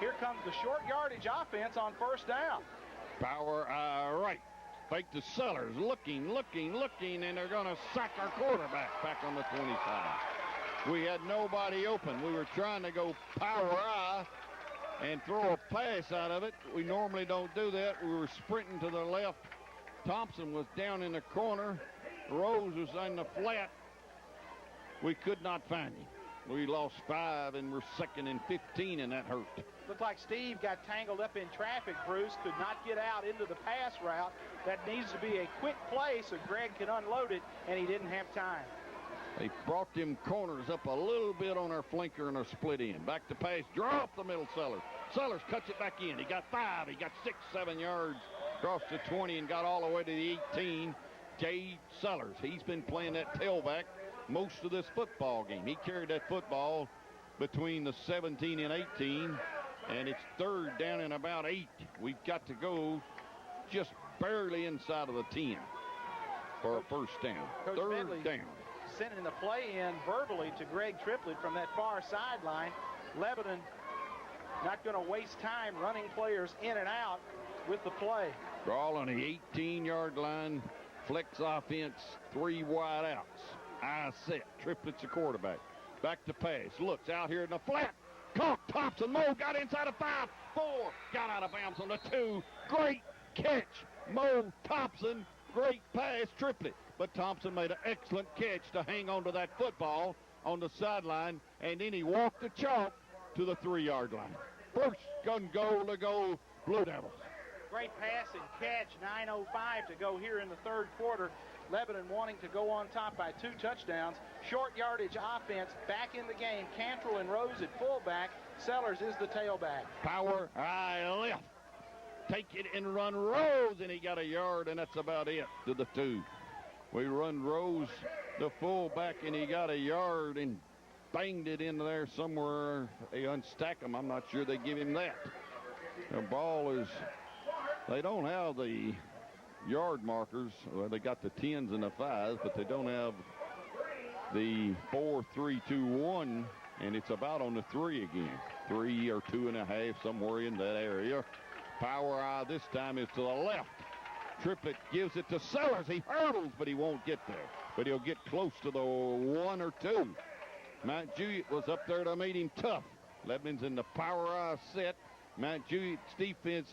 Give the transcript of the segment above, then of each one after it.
Here comes the short yardage offense on first down. Power right. Fake to Sellers. Looking, and they're going to sack our quarterback back on the 25. We had nobody open. We were trying to go power eye and throw a pass out of it. We normally don't do that. We were sprinting to the left. Thompson was down in the corner. Rose was in the flat. We could not find him. We lost 5, and we're 2nd and 15, and that hurt. Looked like Steve got tangled up in traffic, Bruce. Could not get out into the pass route. That needs to be a quick play so Greg can unload it, and he didn't have time. They brought them corners up a little bit on our flanker and our split end. Back to pass, draw up the middle, Sellers. Sellers cuts it back in. He got 5. He got 6, 7 yards across the 20 and got all the way to the 18. Jay Sellers, he's been playing that tailback most of this football game. He carried that football between the 17 and 18, and it's 3rd down and about 8. We've got to go just barely inside of the 10 for a first down. Coach 3rd Medley down. Sending the play in verbally to Greg Triplett from that far sideline. Lebanon not going to waste time running players in and out with the play. Draw on the 18-yard line. Flex offense, 3 wide outs. I set. Triplett's the quarterback. Back to pass. Looks out here in the flat. Caught Thompson. Mo got inside of 5. 4. Got out of bounds on the 2. Great catch. Mo Thompson. Great pass. Triplett. But Thompson made an excellent catch to hang on to that football on the sideline. And then he walked the chalk to the 3-yard line. First gun goal to go Blue Devils. Great pass and catch. 9:05 to go here in the 3rd quarter. Lebanon wanting to go on top by 2 touchdowns. Short yardage offense back in the game. Cantrell and Rose at fullback. Sellers is the tailback. Power eye left. Take it and run Rose, and he got a yard, and that's about it to the 2. We run Rose, the fullback, and he got a yard and banged it in there somewhere. They unstack him. I'm not sure they give him that. The ball is, they don't have the yard markers. Well, they got the 10s and the 5s, but they don't have the 4, 3, 2, 1, and it's about on the 3 again. 3 or 2.5, somewhere in that area. Power eye this time is to the left. Triplett gives it to Sellers. He hurdles, but he won't get there. But he'll get close to the 1 or 2. Mount Juliet was up there to meet him tough. Lebanon's in the power eye set. Mount Juliet's defense,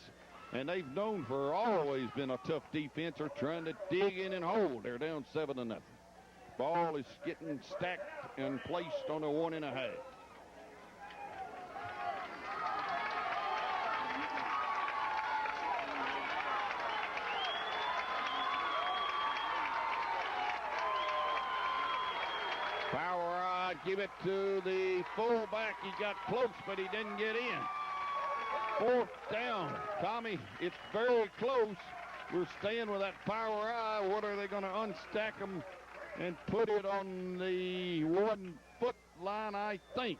and they've known for always been a tough defense, are trying to dig in and hold. They're down 7-0. Ball is getting stacked and placed on a 1.5. Power eye, give it to the fullback. He got close, but he didn't get in. 4th down. Tommy, it's very close. We're staying with that power eye. What are they going to unstack them and put it on the 1-foot line, I think?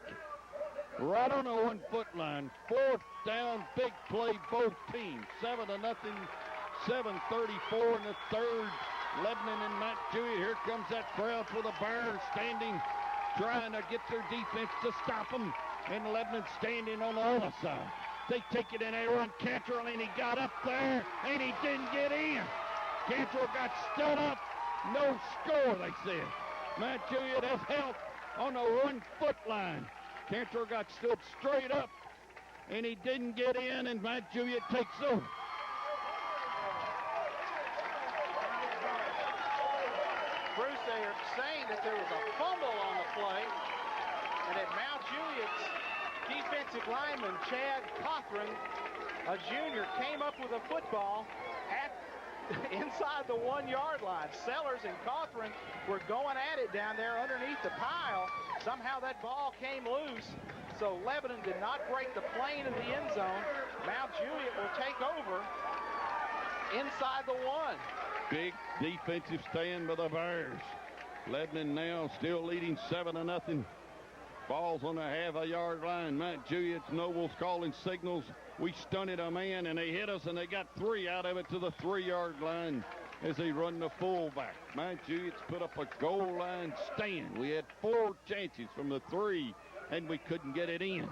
Right on the 1-foot line. 4th down, big play, both teams. 7-0, 7:34 in the 3rd. Lebanon and Mount Juliet. Here comes that crowd for the Bears, standing, trying to get their defense to stop them. And Lebanon standing on the other side. They take it and they run Cantrell, and he got up there, and he didn't get in. Cantrell got stood up. No score, they said. Mount Juliet has help on the 1-foot line. Cantrell got stood straight up, and he didn't get in, and Mount Juliet takes over. Bruce, they are saying that there was a fumble on the play, and that Mount Juliet's defensive lineman, Chad Cothran, a junior, came up with a football at inside the 1-yard line. Sellers and Cothran were going at it down there underneath the pile. Somehow that ball came loose, so Lebanon did not break the plane of the end zone. Mount Juliet will take over inside the 1. Big defensive stand by the Bears. Lebanon now still leading 7-0. Ball's on the half-a-yard line. Mount Juliet's Nobles calling signals. We stunted a man, and they hit us, and they got 3 out of it to the 3-yard line as they run the fullback. Mount Juliet's put up a goal line stand. We had 4 chances from the 3, and we couldn't get it in.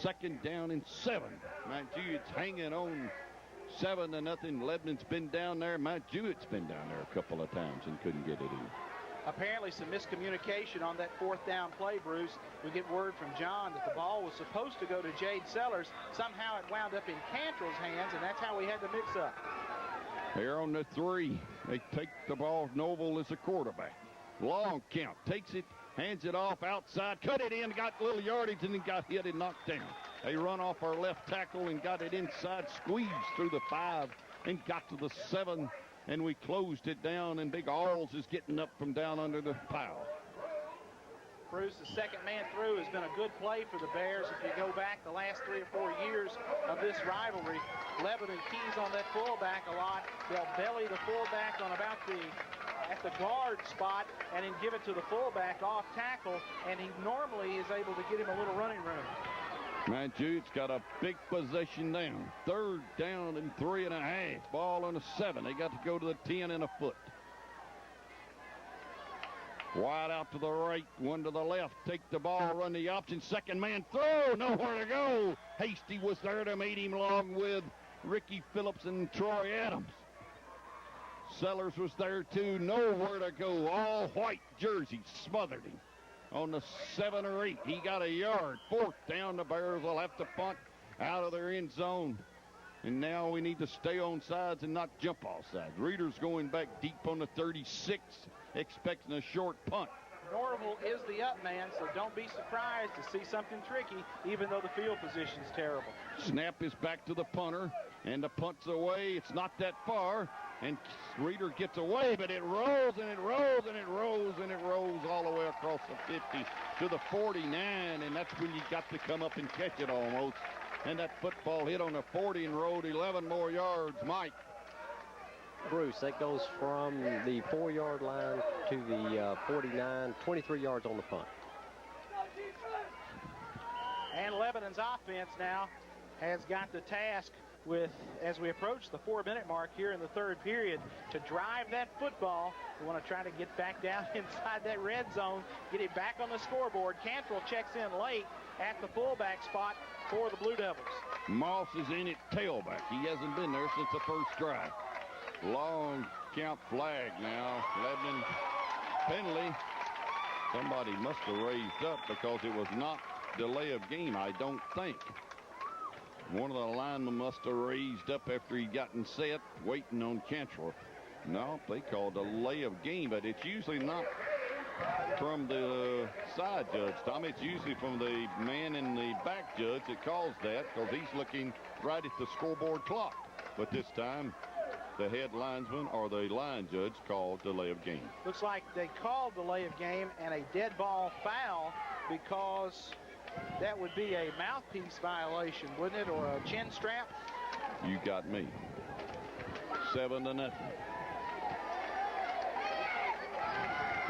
Second down and 7. Mount Juliet's hanging on 7-0. Lebanon's been down there. Mount Juliet's been down there a couple of times and couldn't get it in. Apparently some miscommunication on that 4th down play, Bruce. We get word from John that the ball was supposed to go to Jade Sellers. Somehow it wound up in Cantrell's hands, and that's how we had the mix-up. They're on the 3. They take the ball. Noble is the quarterback. Long count. Takes it, hands it off outside, cut it in, got a little yardage, and then got hit and knocked down. They run off our left tackle and got it inside, squeezed through the 5, and got to the 7, and we closed it down, and Big Arls is getting up from down under the pile. Bruce, the second man through has been a good play for the Bears. If you go back the last 3 or 4 years of this rivalry, Lebanon keys on that fullback a lot. They'll belly the fullback on about at the guard spot and then give it to the fullback off tackle, and he normally is able to get him a little running room. Mount Juliet's got a big possession down. 3rd down and 3.5. Ball on the 7. They got to go to the 10 and a foot. Wide out to the right, 1 to the left. Take the ball, run the option. Second man throw, nowhere to go. Hasty was there to meet him along with Ricky Phillips and Troy Adams. Sellers was there too, nowhere to go. All white jersey smothered him. On the 7 or 8, he got a yard. 4th down, the Bears will have to punt out of their end zone. And now we need to stay on sides and not jump off sides. Reeder's going back deep on the 36, expecting a short punt. Norval is the up man, so don't be surprised to see something tricky, even though the field position's terrible. Snap is back to the punter, and the punt's away. It's not that far, and Reeder gets away, but it rolls, and it rolls, and it rolls, and it rolls all the way across the 50 to the 49, and that's when you got to come up and catch it almost. And that football hit on the 40 and rolled 11 more yards. Mike. Bruce, that goes from the 4-yard line to the 49, 23 yards on the punt. And Lebanon's offense now has got the task with, as we approach the 4-minute mark here in the 3rd period, to drive that football. We want to try to get back down inside that red zone, get it back on the scoreboard. Cantrell checks in late at the fullback spot for the Blue Devils. Moss is in at tailback. He hasn't been there since the first drive. Long count flag now. Lebanon penalty. Somebody must have raised up because it was not delay of game, I don't think. One of the linemen must have raised up after he gotten set, waiting on Cantrell. No, they called delay of game, but it's usually not from the side judge, Tom. It's usually from the man in the back judge that calls that, because he's looking right at the scoreboard clock. But this time, the head linesman or the line judge called delay of game. Looks like they called delay of game and a dead ball foul, because that would be a mouthpiece violation, wouldn't it, or a chin strap? You got me. 7-0.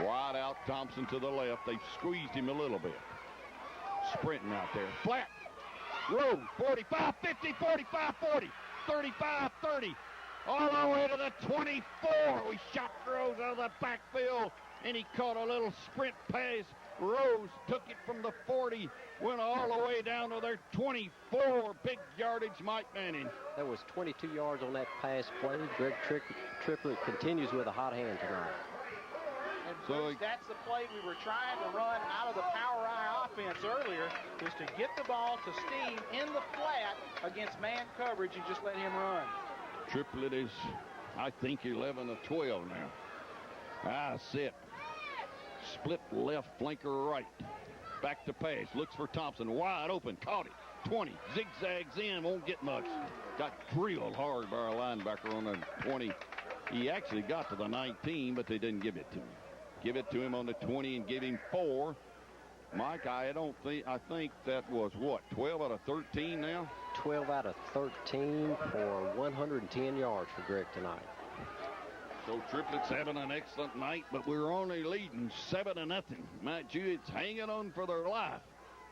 Wide out, Thompson to the left. They squeezed him a little bit. Sprinting out there. Flat. Road. 45, 50, 45, 40, 35, 30. All the way to the 24. We shot Rose out of the backfield, and he caught a little sprint pass. Rose took it from the 40, went all the way down to their 24. Big yardage, Mike Manning. That was 22 yards on that pass play. Greg Triplett continues with a hot hand tonight. And Bruce, that's the play we were trying to run out of the power eye offense earlier, is to get the ball to Steve in the flat against man coverage and just let him run. Triplett is, I think, 11 of 12 now. Set. Split left, flanker right. Back to pass. Looks for Thompson. Wide open. Caught it. 20. Zigzags in. Won't get much. Got drilled hard by our linebacker on the 20. He actually got to the 19, but they didn't give it to him. Give it to him on the 20 and give him 4. Mike, I think that was what, 12 out of 13 now? 12 out of 13 for 110 yards for Greg tonight. So Triplett's having an excellent night, but we're only leading 7-0. Mount Juliet's hanging on for their life.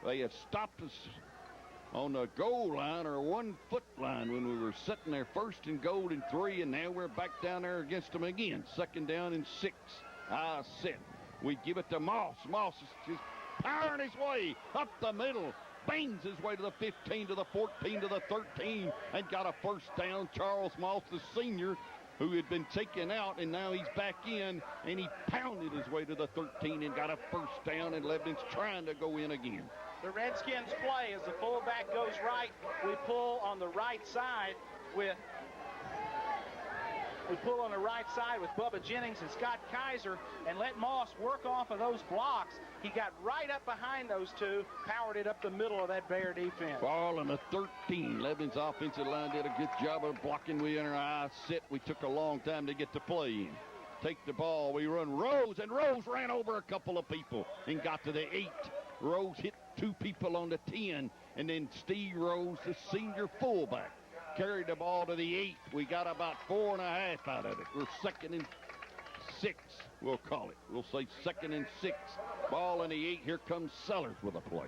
They have stopped us on the goal line or 1 foot line when we were sitting there 1st and goal and 3, and now we're back down there against them again. 2nd down and 6. Set. We give it to Moss. Moss is just powering his way up the middle. bangs his way to the 15, to the 14, to the 13, and got a first down. Charles Moss, the senior, who had been taken out, and now he's back in, and he pounded his way to the 13 and got a first down, and Lebanon's trying to go in again. The Redskins play as the fullback goes right. We pull on the right side with Bubba Jennings and Scott Kaiser and let Moss work off of those blocks. He got right up behind those two, powered it up the middle of that Bear defense. Ball on the 13. Lebanon's offensive line did a good job of blocking. We in our eye set. We took a long time to get the play in. Take the ball. We run Rose, and Rose ran over a couple of people and got to the 8. Rose hit 2 people on the 10, and then Steve Rose, the senior fullback, carried the ball to the 8. We got about 4.5 out of it. We're 2nd and 6, we'll call it. We'll say 2nd and 6. Ball in the 8. Here comes Sellers with a play.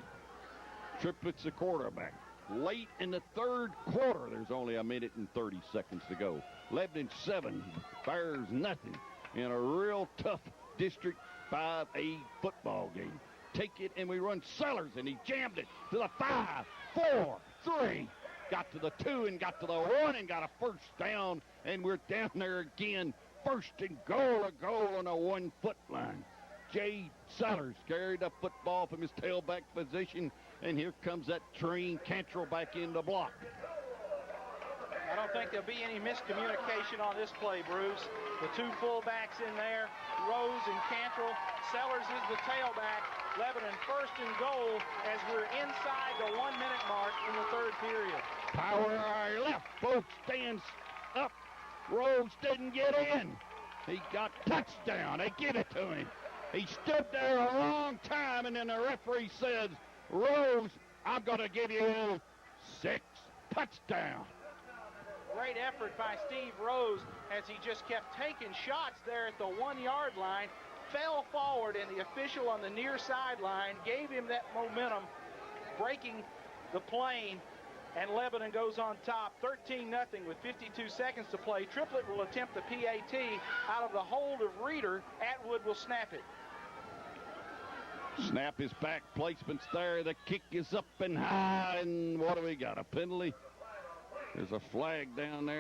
Triplett's the quarterback. Late in the 3rd quarter, there's only 1 minute and 30 seconds to go. Lebanon 7, Bears nothing in a real tough District 5A football game. Take it, and we run Sellers, and he jammed it to the 5, 4, 3. Got to the 2 and got to the 1 and got a first down, and we're down there again. 1st and goal, a goal on a 1-foot line. Jay Sellers carried the football from his tailback position, and here comes that train Cantrell back in the block. I don't think there'll be any miscommunication on this play, Bruce. The 2 fullbacks in there, Rose and Cantrell. Sellers is the tailback. Lebanon 1st and goal as we're inside the 1-minute mark in the 3rd period. Power our left. Both stands up. Rose didn't get in. He got touchdown. They give it to him. He stood there a long time, and then the referee says, Rose, I'm going to give you 6. Touchdown. Great effort by Steve Rose as he just kept taking shots there at the 1-yard line. Fell forward, and the official on the near sideline gave him that momentum, breaking the plane, and Lebanon goes on top 13-0 with 52 seconds to play. Triplett will attempt the PAT out of the hold of Reeder. Atwood will snap it. Snap is back. Placement's there. The kick is up and high, and what do we got? A penalty? There's a flag down there.